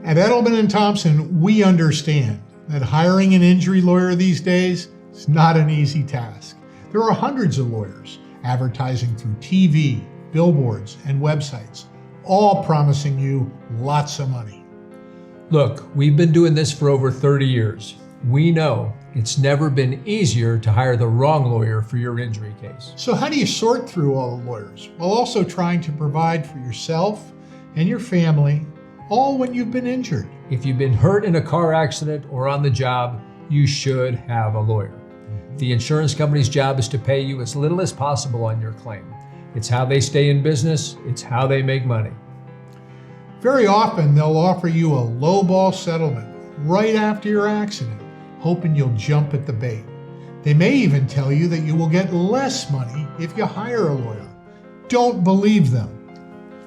At Edelman and Thompson, we understand that hiring an injury lawyer these days is not an easy task. There are hundreds of lawyers advertising through TV, billboards, and websites, all promising you lots of money. Look, we've been doing this for over 30 years. We know it's never been easier to hire the wrong lawyer for your injury case. So how do you sort through all the lawyers while also trying to provide for yourself and your family, all when you've been injured? If you've been hurt in a car accident or on the job, you should have a lawyer. The insurance company's job is to pay you as little as possible on your claim. It's how they stay in business. It's how they make money. Very often, they'll offer you a lowball settlement right after your accident, hoping you'll jump at the bait. They may even tell you that you will get less money if you hire a lawyer. Don't believe them.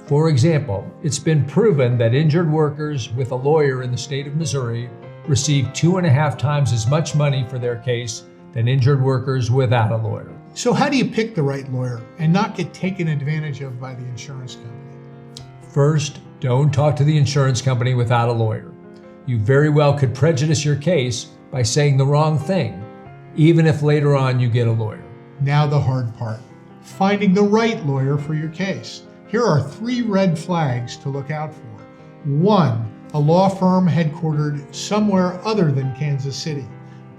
For example, it's been proven that injured workers with a lawyer in the state of Missouri receive 2.5 times as much money for their case than injured workers without a lawyer. So how do you pick the right lawyer and not get taken advantage of by the insurance company? First, don't talk to the insurance company without a lawyer. You very well could prejudice your case by saying the wrong thing, even if later on you get a lawyer. Now the hard part, finding the right lawyer for your case. Here are 3 red flags to look out for. 1, a law firm headquartered somewhere other than Kansas City.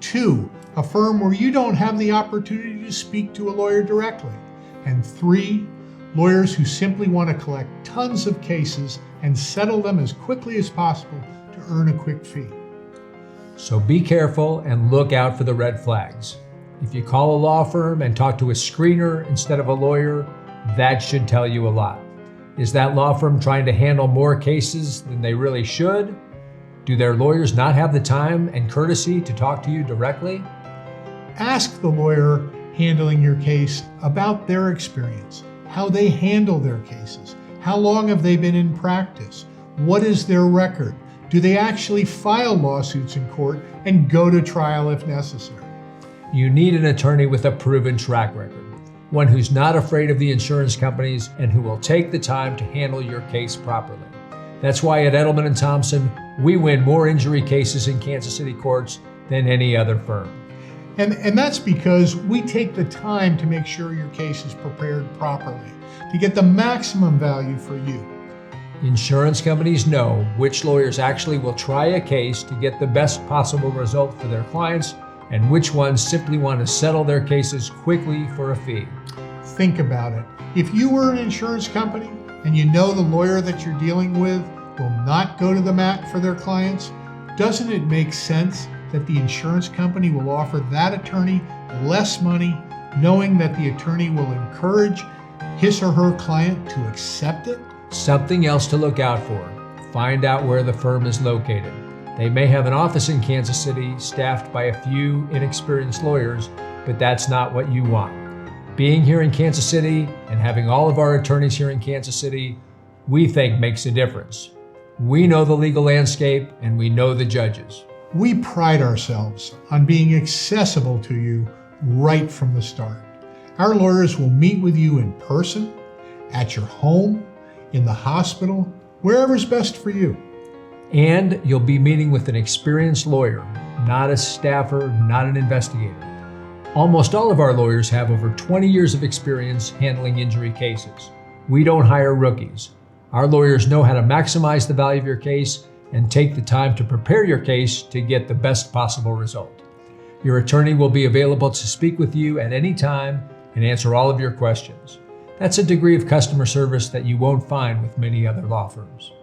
2, a firm where you don't have the opportunity to speak to a lawyer directly. And 3, lawyers who simply want to collect tons of cases and settle them as quickly as possible to earn a quick fee. So be careful and look out for the red flags. If you call a law firm and talk to a screener instead of a lawyer, that should tell you a lot. Is that law firm trying to handle more cases than they really should? Do their lawyers not have the time and courtesy to talk to you directly? Ask the lawyer handling your case about their experience, how they handle their cases, how long have they been in practice, what is their record, do they actually file lawsuits in court and go to trial if necessary. You need an attorney with a proven track record, one who's not afraid of the insurance companies and who will take the time to handle your case properly. That's why at Edelman and Thompson, we win more injury cases in Kansas City courts than any other firm. And that's because we take the time to make sure your case is prepared properly, to get the maximum value for you. Insurance companies know which lawyers actually will try a case to get the best possible result for their clients and which ones simply want to settle their cases quickly for a fee. Think about it. If you were an insurance company and you know the lawyer that you're dealing with will not go to the mat for their clients, doesn't it make sense that the insurance company will offer that attorney less money, knowing that the attorney will encourage his or her client to accept it? Something else to look out for. Find out where the firm is located. They may have an office in Kansas City staffed by a few inexperienced lawyers, but that's not what you want. Being here in Kansas City and having all of our attorneys here in Kansas City, we think makes a difference. We know the legal landscape and we know the judges. We pride ourselves on being accessible to you right from the start. Our lawyers will meet with you in person, at your home, in the hospital, wherever's best for you. And you'll be meeting with an experienced lawyer, not a staffer, not an investigator. Almost all of our lawyers have over 20 years of experience handling injury cases. We don't hire rookies. Our lawyers know how to maximize the value of your case and take the time to prepare your case to get the best possible result. Your attorney will be available to speak with you at any time and answer all of your questions. That's a degree of customer service that you won't find with many other law firms.